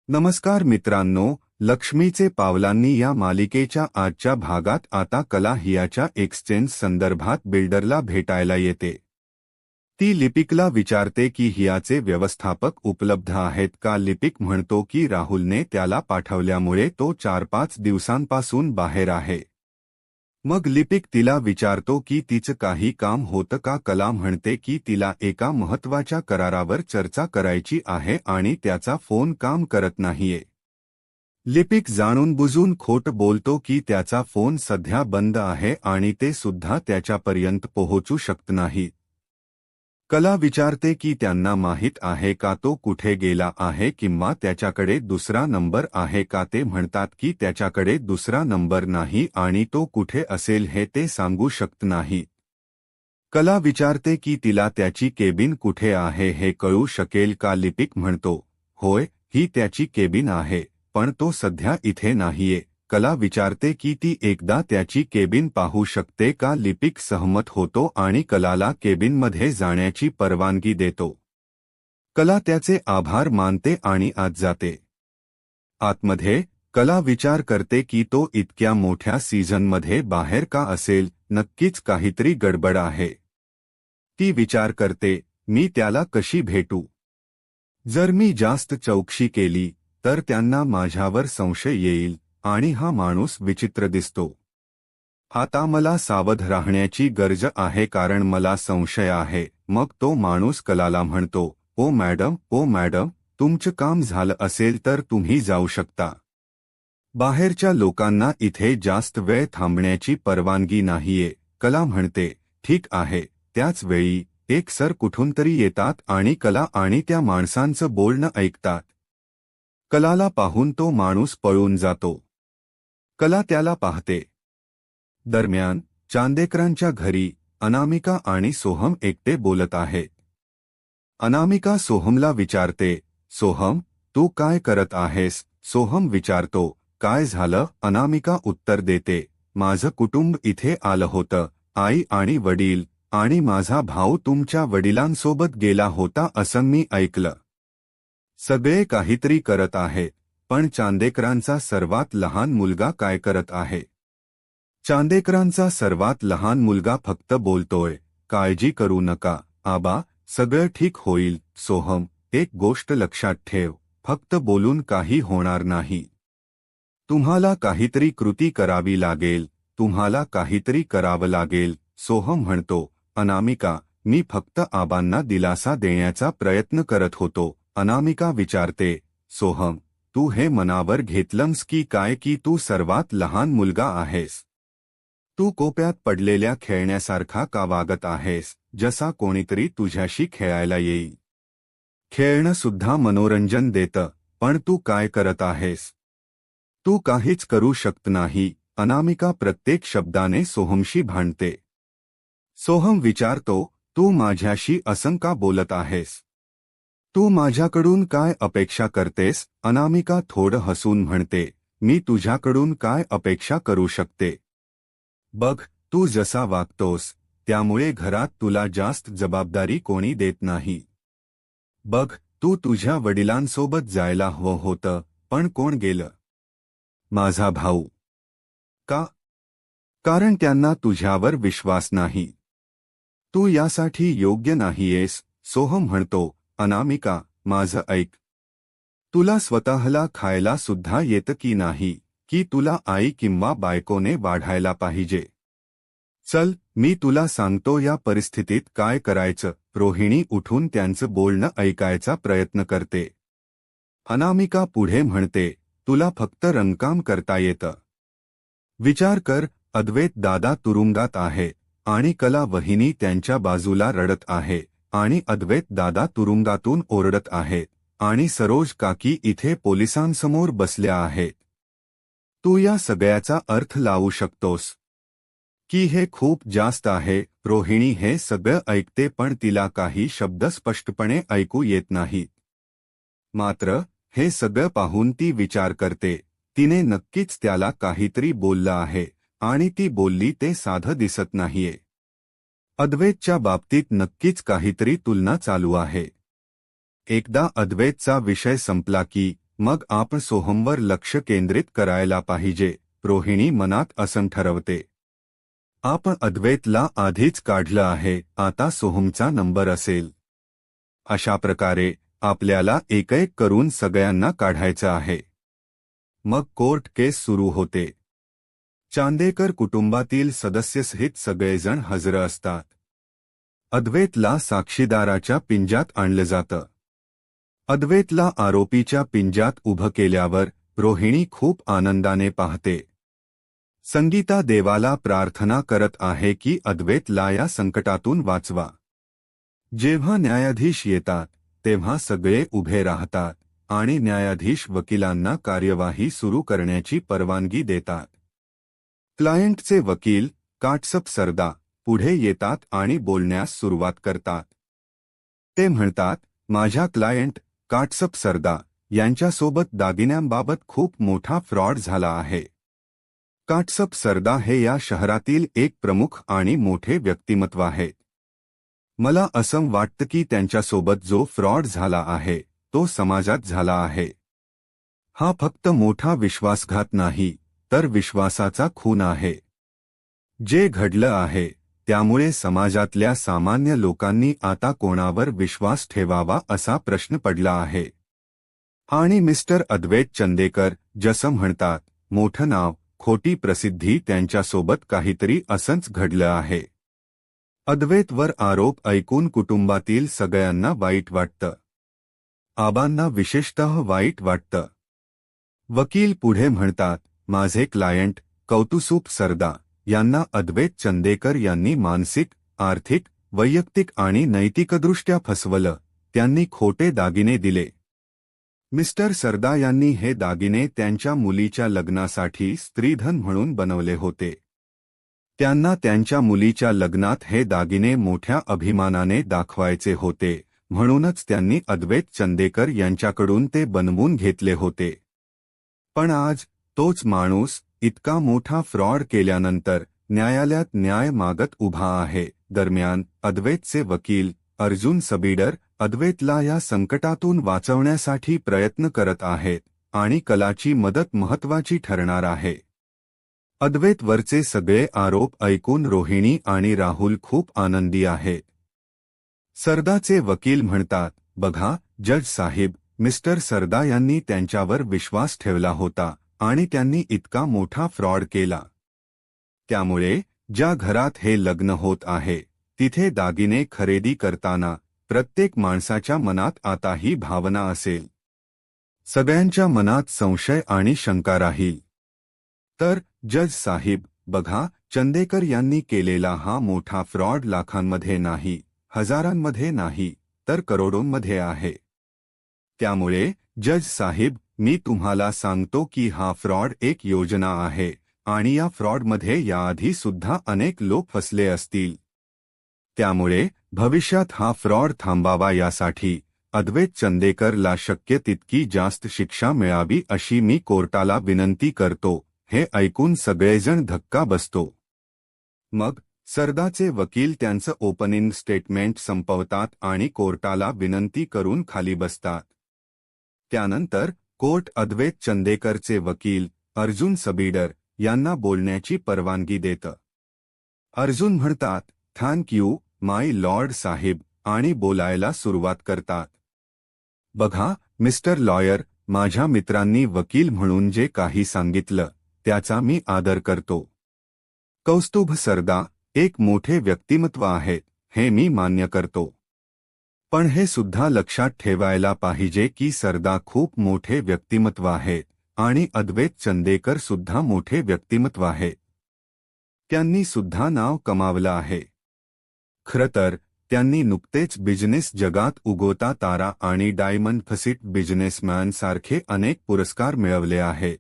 नमस्कार मित्रांनो, लक्ष्मीचे पावलांनी या मालिकेच्या आजच्या भागात आता कला हियाच्या एक्सचेंज संदर्भात बिल्डरला भेटायला येते। ती लिपिकला विचारते की हियाचे व्यवस्थापक उपलब्ध आहेत का। लिपिक म्हणतो की राहुलने त्याला पाठवल्यामुळे तो 4-5 दिवसांपासून बाहेर आहे। मग लिपिक तिला विचारतो की तिचं काही काम होतं का। कला म्हणते की तिला एका महत्त्वाच्या करारावर चर्चा करायची आहे आणि त्याचा फोन काम करत नाहीये। लिपिक जाणून बुजून खोट बोलतो की त्याचा फोन सध्या बंद आहे आणि ते सुद्धा त्याच्यापर्यंत पोहोचू शकत नाही। कला विचारते की त्यांना माहित आहे का तो कुठे गेला आहे किंवा त्याच्याकडे दुसरा नंबर आहे का। ते म्हणतात की त्याच्याकडे दुसरा नंबर नाही आणि तो कुठे असेल हे ते सांगू शकत नाही। कला विचारते की तिला त्याची केबिन कुठे आहे हे कळू शकेल का। लिपिक म्हणतो, होय, ही त्याची केबिन आहे, पण तो सध्या इथे नाहीये। कला विचारते की ती एकदा त्याची केबिन पाहू शकते का। लिपिक सहमत होतो आणि कलाला केबिनमध्ये जाण्याची परवानगी देतो। कला त्याचे आभार मानते आणि आत जाते। आतमध्ये कला विचार करते की तो इतक्या मोठ्या सीझनमध्ये बाहेर का असेल। नक्कीच काहीतरी गडबड आहे। ती विचार करते, मी त्याला कशी भेटू। जर मी जास्त चौकशी केली तर त्यांना माझ्यावर संशय येईल आणि हा माणूस विचित्र दिसतो। आता मला सावध राहण्याची गरज आहे कारण मला संशय आहे। मग तो माणूस कलाला म्हणतो, ओ मॅडम, तुमचं काम झालं असेल तर तुम्ही जाऊ शकता। बाहेरच्या लोकांना इथे जास्त वेळ थांबण्याची परवानगी नाहीये। कला म्हणते, ठीक आहे। त्याच वेळी एक सर कुठून तरी येतात आणि कला आणि त्या माणसांचं बोलणं ऐकतात। कलाला पाहून तो माणूस पळून जातो। कला त्याला पाहते। दरम्यान चांदेकरांच्या घरी अनामिका आणि सोहम एकटे बोलत आहेत। अनामिका सोहमला विचारते, सोहम, तू काय करत आहेस। सोहम विचारतो, काय झालं। अनामिका उत्तर देते, माझं कुटुंब इथे आलं होतं, आई आणि वडील आणि माझा भाऊ तुमच्या वडिलांसोबत गेला होता असं मी ऐकलं। सगळे काहीतरी करत आहेत, पण चांदेकरांचा सर्वात लहान मुलगा काय करत आहे। चांदेकरांचा सर्वात लहान मुलगा फक्त बोलतोय, काळजी करू नका आबा, सगळं ठीक होईल। सोहम, एक गोष्ट लक्षात ठेव, फक्त बोलून काही होणार नाही। तुम्हाला काहीतरी कृती करावी लागेल, तुम्हाला काहीतरी करावं लागेल। सोहम म्हणतो, अनामिका, मी फक्त आबांना दिलासा देण्याचा प्रयत्न करत होतो। अनामिका विचारते, सोहम, तू हे मनावर घेतलंस की काय की तू सर्वात लहान मुलगा आहेस। तू कोप्यात पडलेल्या खेळण्यासारखा का वागत आहेस, जसा कोणीतरी तुझ्याशी खेळायला येईल। खेळणं सुद्धा मनोरंजन देतं, पण तू काय करत आहेस। तू काहीच करू शकत नाही। अनामिका प्रत्येक शब्दाने सोहमशी भांडते। सोहम विचारतो, तू माझ्याशी असं का बोलत आहेस। तू माझ्याकडून काय अपेक्षा करतेस। अनामिका थोडं हसून म्हणते, मी तुझ्याकडून काय अपेक्षा करू शकते। बघ, तू जसा वागतोस त्यामुळे घरात तुला जास्त जबाबदारी कोणी देत नाही। बघ, तू तुझ्या वडिलांसोबत जायला हवं होतं, पण कोण गेलं। माझा भाऊ। का? कारण त्यांना तुझ्यावर विश्वास नाही। तू यासाठी योग्य नाहीयेस। सोहम म्हणतो, अनामिका, माझं ऐक। तुला स्वतःला खायला सुद्धा येतं की नाही, की तुला आई किंवा बायकोने वाढायला पाहिजे। चल, मी तुला सांगतो या परिस्थितीत काय करायचं। रोहिणी उठून त्यांचं बोलणं ऐकायचा प्रयत्न करते। अनामिका पुढे म्हणते, तुला फक्त रंगकाम करता येतं। विचार कर, अद्वैत दादा तुरुंगात आहे आणि कला वहिनी त्यांच्या बाजूला रडत आहे आणि अद्वैत दादा तुरुंगातून ओरडत आहेत आणि सरोज काकी इथे पोलिसांसमोर बसल्या आहेत। तू या सगळ्याचा अर्थ लावू शकतोस की हे खूप जास्त आहे। रोहिणी हे सगळं ऐकते पण तिला काही शब्द स्पष्टपणे ऐकू येत नाहीत। मात्र हे सगळं पाहून ती विचार करते, तिने नक्कीच त्याला काहीतरी बोललं आहे आणि ती बोलली ते साधं दिसत नाहीये। अद्वैतच्या बाबतीत नक्कीच काहीतरी तुलना चालू आहे। एकदा अद्वैतचा विषय संपला की मग आपण सोहमवर लक्ष केंद्रित करायला पाहिजे, रोहिणी मनात असं ठरवते. आपण अद्वैतला आधीच काढलं आहे, आता सोहमचा नंबर असेल. अशा प्रकारे आपल्याला एक करून सगळ्यांना काढायचं आहे. मग कोर्ट केस सुरू होते. चांदेकर कुटुंबातील सदस्यसहित सगळेजण हजर असतात. अद्वैतला साक्षीदाराच्या पिंजात आणलं जातं. अद्वैतला आरोपीच्या पिंजात उभं केल्यावर रोहिणी खूप आनंदाने पाहते. संगीता देवाला प्रार्थना करत आहे की अद्वैतला या संकटातून वाचवा. जेव्हा न्यायाधीश येतात तेव्हा सगळे उभे राहतात आणि न्यायाधीश वकिलांना कार्यवाही सुरू करण्याची परवानगी देतात. क्लायंटचे वकील काटसप सरदा पुढे येतात आणि बोलण्यास सुरुवात करतात. ते म्हणतात, माझ्या क्लायंट काटसप सरदा यांच्यासोबत दागिन्यांबाबत खूप मोठा फ्रॉड झाला आहे. काटसप सरदा हे या शहरातील एक प्रमुख आणि मोठे व्यक्तिमत्व आहेत. मला असं वाटतं की त्यांच्यासोबत जो फ्रॉड झाला आहे तो समाजात झाला आहे. हा फक्त मोठा विश्वासघात नाही तर विश्वासाचा खून आहे. जे घडलं आहे त्यामुळे समाजातल्या सामान्य लोकांनी आता कोणावर विश्वास ठेवावा असा प्रश्न पडला आहे. आणि मिस्टर अद्वैत चंदेकर जसं म्हणतात, मोठं नाव, खोटी प्रसिद्धी, त्यांच्यासोबत काहीतरी असंच घडलं आहे. अद्वैतवर आरोप ऐकून कुटुंबातील सगळ्यांना वाईट वाटतं. आबांना विशेषतः वाईट वाटतं. वकील पुढे म्हणतात, माझे क्लायंट कौतुसूप सरदा यांना अद्वैत चंदेकर यांनी मानसिक, आर्थिक, वैयक्तिक आणि नैतिकदृष्ट्या फसवलं. त्यांनी खोटे दागिने दिले. मिस्टर सरदा यांनी हे दागिने त्यांच्या मुलीच्या लग्नासाठी स्त्रीधन म्हणून बनवले होते. त्यांना त्यांच्या मुलीच्या लग्नात हे दागिने मोठ्या अभिमानाने दाखवायचे होते, म्हणूनच त्यांनी अद्वैत चंदेकर यांच्याकडून ते बनवून घेतले होते. पण आज तोच माणूस इतका मोठा फ्रॉड केल्यानंतर न्यायालयात न्याय मागत उभा आहे. दरम्यान अद्वैतचे वकील अर्जुन सबीडर अद्वैतला या संकटातून वाचवण्यासाठी प्रयत्न करत आहेत आणि कलाची मदत महत्त्वाची ठरणार आहे. अद्वैतवरचे सगळे आरोप ऐकून रोहिणी आणि राहुल खूप आनंदी आहेत. सरदाचे वकील म्हणतात, बघा जज साहेब, मिस्टर सरदा यांनी त्यांच्यावर विश्वास ठेवला होता आणि त्यांनी इतका मोठा फ्रॉड केला. त्यामुळे ज्या घरात हे लग्न होत आहे तिथे दागिने खरेदी करताना प्रत्येक माणसाच्या मनात आता ही भावना असेल. सगळ्यांच्या मनात संशय आणि शंका राहील. तर जज साहेब, बघा, चंदेकर यांनी केलेला हा मोठा फ्रॉड लाखांमध्ये नाही, हजारांमध्ये नाही, तर करोडोंमध्ये आहे. त्यामुळे जज साहेब, मी तुम्हाला सांगतो की हा फ्रॉड एक योजना आहे आणि या फ्रॉडमध्ये याआधी सुद्धा अनेक लोक फसले असतील. त्यामुळे भविष्यात हा फ्रॉड थांबावा यासाठी अद्वैत चंदेकरला शक्य तितकी जास्त शिक्षा मिळावी अशी मी कोर्टाला विनंती करतो. हे ऐकून सगळेजण धक्का बसतो. मग सरदाचे वकील त्यांचं ओपनिंग स्टेटमेंट संपवतात आणि कोर्टाला विनंती करून खाली बसतात. त्यानंतर कोर्ट अद्वैत चंदेकरचे वकील अर्जुन सबीडर यांना बोलण्याची परवानगी देतं. अर्जुन म्हणतात, थँक यू माय लॉर्ड साहेब, आणि बोलायला सुरुवात करतात. बघा मिस्टर लॉयर, माझ्या मित्रांनी वकील म्हणून जे काही सांगितलं त्याचा मी आदर करतो. कौस्तुभ सरदा एक मोठे व्यक्तिमत्व आहेत, हे मी मान्य करतो. पण हे सुद्धा लक्षात ठेवायला पाहिजे की सरदा खूप मोठे व्यक्तिमत्व आहेत आणि अद्वैत चंदेकर सुद्धा मोठे व्यक्तिमत्व आहेत. त्यांनी सुद्धा नाव कमावलं आहे. खरं तर त्यांनी नुकतेच बिझनेस जगात उगवता तारा आणि डायमंड फसिट बिझनेसमॅन सारखे अनेक पुरस्कार मिळवले आहेत.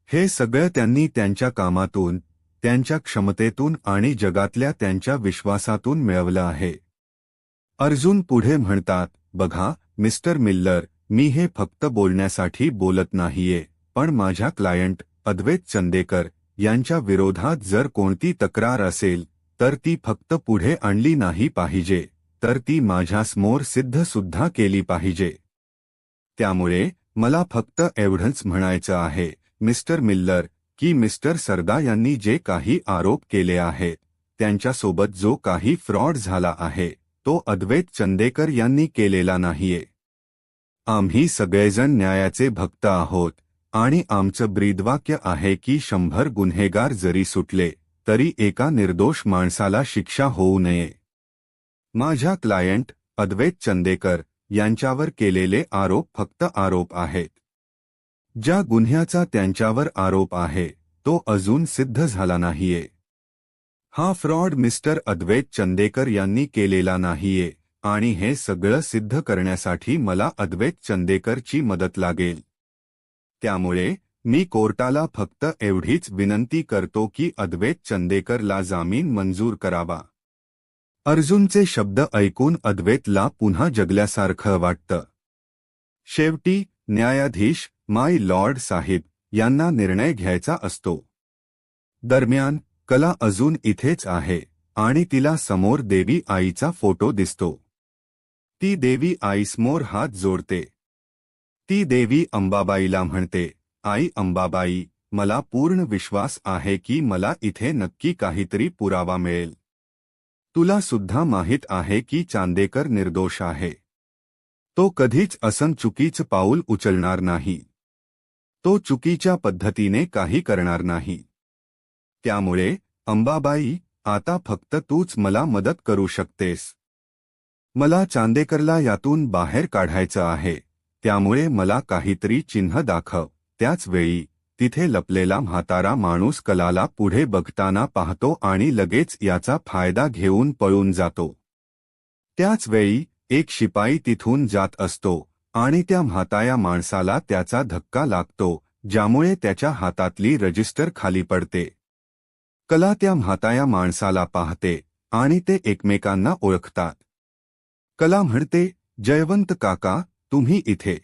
हे सगळं त्यांनी त्यांच्या कामातून, त्यांच्या क्षमतेतून आणि जगातल्या त्यांच्या विश्वासातून मिळवलं आहे. अर्जुन पुढे म्हणतात, बघा मिस्टर मिल्लर, मी हे फक्त बोलण्यासाठी बोलत नाहीये, पण माझ्या क्लायंट अद्वैत चंदेकर यांच्या विरोधात जर कोणती तक्रार असेल तर ती फक्त पुढे आणली नाही पाहिजे, तर ती माझ्यासमोर सिद्ध सुद्धा केली पाहिजे. त्यामुळे मला फक्त एवढंच म्हणायचं आहे मिस्टर मिल्लर की मिस्टर सरदा यांनी जे काही आरोप केले आहेत त्यांच्यासोबत जो काही फ्रॉड झाला आहे तो अद्वैत चंदेकर यांनी केलेला नाहीये. आम्ही सगळेजण न्यायाचे भक्त आहोत आणि आमचं ब्रीदवाक्य आहे की 100 गुन्हेगार जरी सुटले तरी एका निर्दोष माणसाला शिक्षा होऊ नये. माझ्या क्लायंट अद्वैत चंदेकर यांच्यावर केलेले आरोप फक्त आरोप आहेत. ज्या गुन्ह्याचा त्यांच्यावर आरोप आहे तो अजून सिद्ध झाला नाहीये. हा फ्रॉड मिस्टर अद्वैत चंदेकर यांनी केलेला नाहीये आणि हे सगळं सिद्ध करण्यासाठी मला अद्वैत चंदेकरची मदत लागेल. त्यामुळे मी कोर्टाला फक्त एवढीच विनंती करतो की अद्वैत चंदेकरला जामीन मंजूर करावा. अर्जुनचे शब्द ऐकून अद्वैतला पुन्हा जगल्यासारखं वाटतं. शेवटी न्यायाधीश माय लॉर्ड साहिब यांना निर्णय घ्यायचा असतो. दरम्यान कला अजून इथेच आहे आणि तिला समोर देवी आईचा फोटो दिसतो. ती देवी आईसमोर हात जोडते. ती देवी अंबाबाईला म्हणते, आई अंबाबाई, मला पूर्ण विश्वास आहे की मला इथे नक्की काहीतरी पुरावा मिळेल. तुला सुद्धा माहीत आहे की चांदेकर निर्दोष आहे. तो कधीच असं चुकीचं पाऊल उचलणार नाही. तो चुकीच्या पद्धतीने काही करणार नाही. त्यामुळे अंबाबाई, आता फक्त तूच मला मदत करू शकतेस. मला चांदेकरला यातून बाहेर काढायचं आहे. त्यामुळे मला काहीतरी चिन्ह दाखव. त्याच वेळी तिथे लपलेला म्हातारा माणूस कलाला पुढे बघताना पाहतो आणि लगेच याचा फायदा घेऊन पळून जातो. त्याच वेळी एक शिपाई तिथून जात असतो आणि त्या म्हाताया माणसाला त्याचा धक्का लागतो, ज्यामुळे त्याच्या हातातली रजिस्टर खाली पडते. कला त्या म्हाताया माणसाला पाहते आणि ते एकमेकांना ओळखतात. कला म्हणते, जयवंत काका, तुम्ही इथे?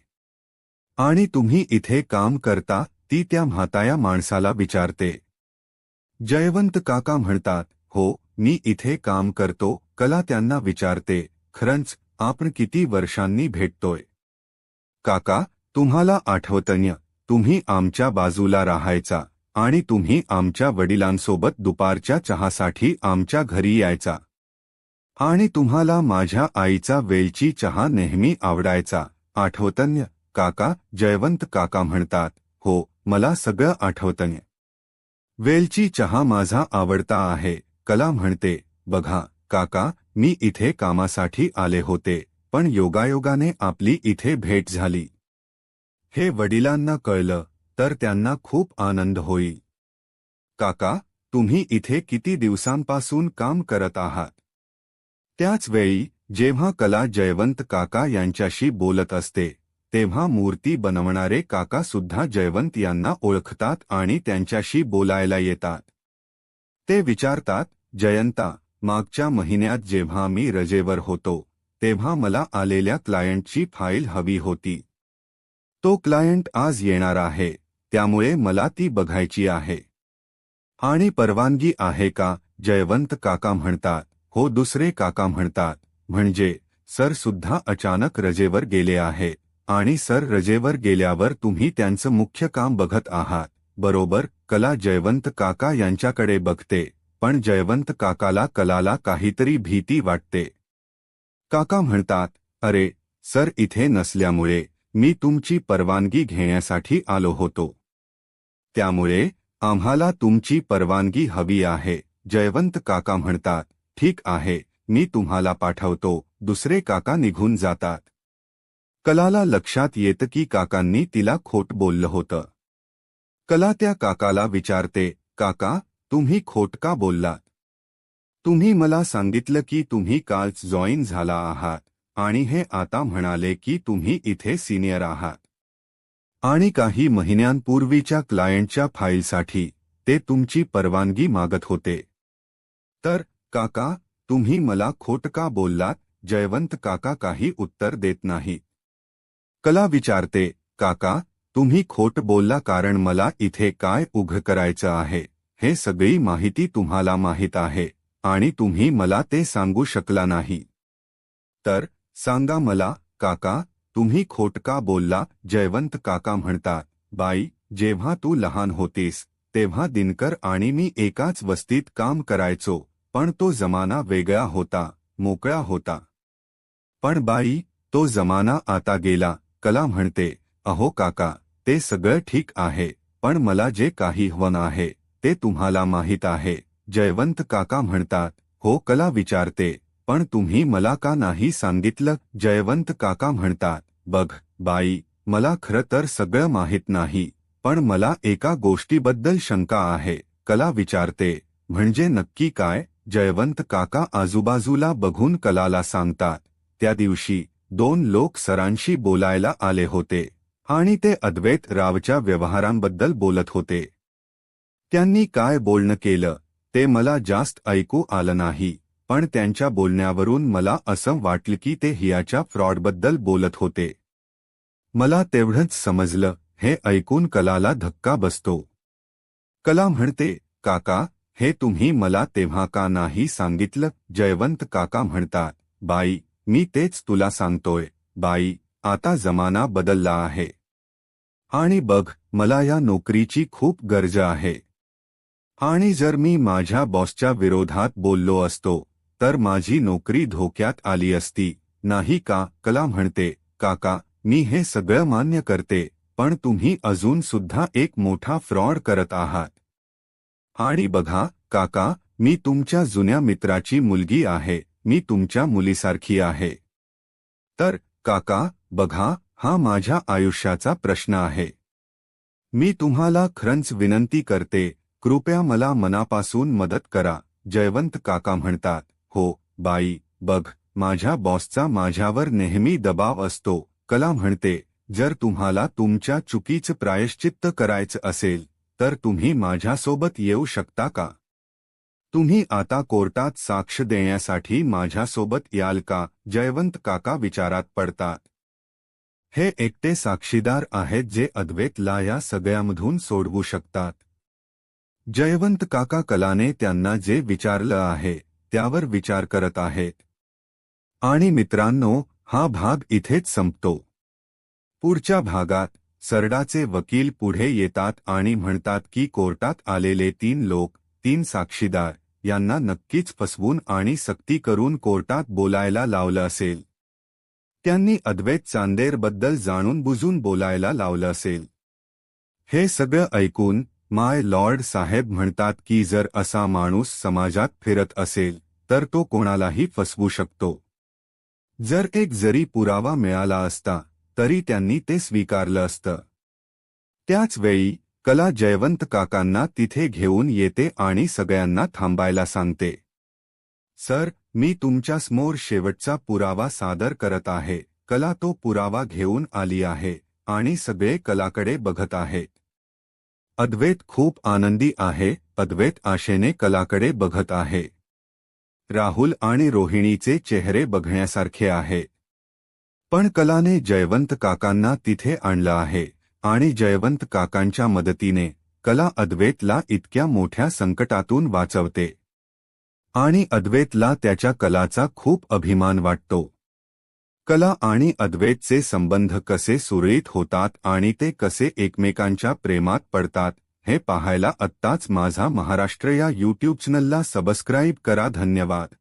आणि तुम्ही इथे काम करता? ती त्या म्हाताया माणसाला विचारते. जयवंत काका म्हणतात, हो, मी इथे काम करतो. कला त्यांना विचारते, खरंच, आपण किती वर्षांनी भेटतोय? काका, तुम्हाला आठवतंय, तुम्ही आमच्या बाजूला राहायचा आणि तुम्ही आमच्या वडिलांसोबत दुपारच्या चहासाठी आमच्या घरी यायचा. आणि तुम्हाला माझ्या आईचा वेलची चहा नेहमी आवडायचा, आठवतंय काका? जयवंत काका म्हणतात, हो, मला सगळं आठवतंय. वेलची चहा माझा आवडता आहे. कला म्हणते, बघा काका, मी इथे कामासाठी आले होते, पण योगायोगाने आपली इथे भेट झाली. हे वडिलांना कळलं तर त्यांना खूप आनंद होईल. काका, तुम्ही इथे किती दिवसांपासून काम करत आहात? त्याच वेळी जेव्हा कला जयवंत काका यांच्याशी बोलत असते तेव्हा मूर्ती बनवणारे काका सुद्धा जयवंत यांना ओळखतात आणि त्यांच्याशी बोलायला येतात. ते विचारतात, जयंता, मागच्या महिन्यात जेव्हा मी रजेवर होतो तेव्हा मला आलेल्या क्लायंटची फाईल हवी होती. तो क्लायंट आज येणार आहे, त्यामुळे मला ती बघायची आहे. आणि परवानगी आहे का? जयवंत काका म्हणतात, हो. दुसरे काका म्हणतात, म्हणजे सर सुद्धा अचानक रजेवर गेले आहेत आणि सर रजेवर गेल्यावर तुम्ही त्यांचं मुख्य काम बघत आहात, बरोबर? कला जयवंत काका यांच्याकडे बघते, पण जयवंत काकाला कलाला काहीतरी भीती वाटते. काका म्हणतात, अरे सर, इथे नसल्यामुळे मी तुमची परवानगी घेण्यासाठी आलो होतो. त्यामुळे आम्हाला तुमची परवानगी हवी आहे. जयवंत काका म्हणतात, ठीक आहे, मी तुम्हाला पाठवतो. दुसरे काका निघून जातात. कलाला लक्षात येतं की काकांनी तिला खोट बोललं होतं. कला त्या काकाला विचारते, काका, तुम्ही खोट का बोललात? तुम्ही मला सांगितलं की तुम्ही कालच जॉईन झाला आहात आणि हे आता म्हणाले की तुम्ही इथे सिनियर आहात. आणि काही महिन्यांपूर्वीच्या क्लायंटच्या फाईलसाठी ते तुमची परवानगी मागत होते. तर काका, तुम्ही मला खोट का बोललात? जयवंत काका काही उत्तर देत नाहीत. कला विचारते, काका, तुम्ही खोट बोलला कारण मला इथे काय उघड करायचं आहे हे सगळी माहिती तुम्हाला माहीत आहे आणि तुम्ही मला ते सांगू शकला नाही. तर सांगा मला, काका, तुम्ही खोट का बोलला? जयवंत काका म्हणतात, बाई, जेव्हा तू लहान होतीस तेव्हा दिनकर आणि मी एकाच वस्तीत काम करायचो, पण तो जमाना वेगळा होता, मोकळा होता. पण बाई, तो जमाना आता गेला. कला म्हणते, अहो काका, ते सगळं ठीक आहे, पण मला जे काही हवं आहे ते तुम्हाला माहीत आहे. जयवंत काका म्हणतात, हो. कला विचारते, पण तुम्ही मला का नाही सांगितलं? जयवंत काका म्हणतात, बघ बाई, मला खरं तर सगळं माहीत नाही, पण मला एका गोष्टीबद्दल शंका आहे. कला विचारते, म्हणजे नक्की काय? जयवंत काका आजूबाजूला बघून कलाला सांगतात, त्या दिवशी 2 लोक सरांशी बोलायला आले होते आणि ते अद्वैत रावच्या व्यवहारांबद्दल बोलत होते. त्यांनी काय बोलणं केलं ते मला जास्त ऐकू आलं नाही, पण त्यांच्या बोलण्यावरून मला असं वाटलं की ते हियाच्या फ्रॉडबद्दल बोलत होते. मला तेवढंच समजलं. हे ऐकून कलाला धक्का बसतो. कला म्हणते, काका, हे तुम्ही मला तेव्हा का नाही सांगितलं? जयवंत काका म्हणतात, बाई, मी तेच तुला सांगतोय. बाई, आता जमाना बदलला आहे. आणि बघ, मला या नोकरीची खूप गरज आहे. आणि जर मी माझ्या बॉसच्या विरोधात बोललो असतो तर माझी नोकरी धोक्यात आली असती, नाही का? कला म्हणते, काका, मी हे सगळं मान्य करते, पण तुम्ही अजून सुद्धा एक मोठा फ्रॉड करत आहात. आणि बघा काका, मी तुमच्या जुन्या मित्राची मुलगी आहे, मी तुमच्या मुलीसारखी आहे. तर काका, बघा, हा माझ्या आयुष्याचा प्रश्न आहे. मी तुम्हाला खरंच विनंती करते, कृपया मला मनापासून मदत करा. जयवंत काका म्हणतात, हो बाई, बघ, माझ्या बॉसचा माझ्यावर नेहमी दबाव असतो. कला म्हणते, जर तुम्हाला तुमच्या चुकीचं प्रायश्चित्त करायचं असेल तर तुम्ही माझ्यासोबत येऊ शकता का? तुम्ही आता कोर्टात साक्ष देण्यासाठी माझ्यासोबत याल का? जयवंत काका विचारात पडतात. हे एकटे साक्षीदार आहेत जे अद्वैतला या सगळ्यामधून सोडवू शकतात. जयवंत काका कलाने त्यांना जे विचारलं आहे त्यावर विचार करत आहेत. आणि मित्रांनो, हा भाग इथेच संपतो. पुढच्या भागात सरडाचे वकील पुढे येतात आणि म्हणतात की कोर्टात आलेले 3 लोक, 3 साक्षीदार यांना नक्कीच फसवून आणि सक्ती करून कोर्टात बोलायला लावलं असेल. त्यांनी अद्वैत चांदेरबद्दल जाणून बुजून बोलायला लावलं असेल. हे सगळं ऐकून माय लॉर्ड साहेब म्हणतात की जर असा माणूस समाजात फिरत असेल तर तो कोणालाही फसवू शकतो. जर एक जरी पुरावा मिळाला असता तरी त्यांनी ते स्वीकारलं असतं. त्याच वेळी कला जयवंत काकांना तिथे घेऊन येते आणि सगळ्यांना थांबायला सांगते. सर, मी तुमच्यासमोर शेवटचा पुरावा सादर करत आहे. कला तो पुरावा घेऊन आली आहे आणि सगळे कलाकडे बघत आहेत. अद्वैत खूप आनंदी आहे. अद्वैत आशेने कलाकडे बघत आहे. राहुल आणि रोहिणीचे चेहरे बघण्यासारखे आहेत. पण कलाने जयवंत काकांना तिथे आणलं आहे आणि जयवंत काकांच्या मदतीने कला अद्वैतला इतक्या मोठ्या संकटातून वाचवते. आणि अद्वैतला त्याच्या कलाचा खूप अभिमान वाटतो. कला आणि अद्वैतचे संबंध कसे सुरळीत होतात आणि ते कसे एकमेकांच्या प्रेमात पडतात हे पाहायला आत्ताच माझा महाराष्ट्र या यूट्यूब चॅनलला सबस्क्राईब करा. धन्यवाद.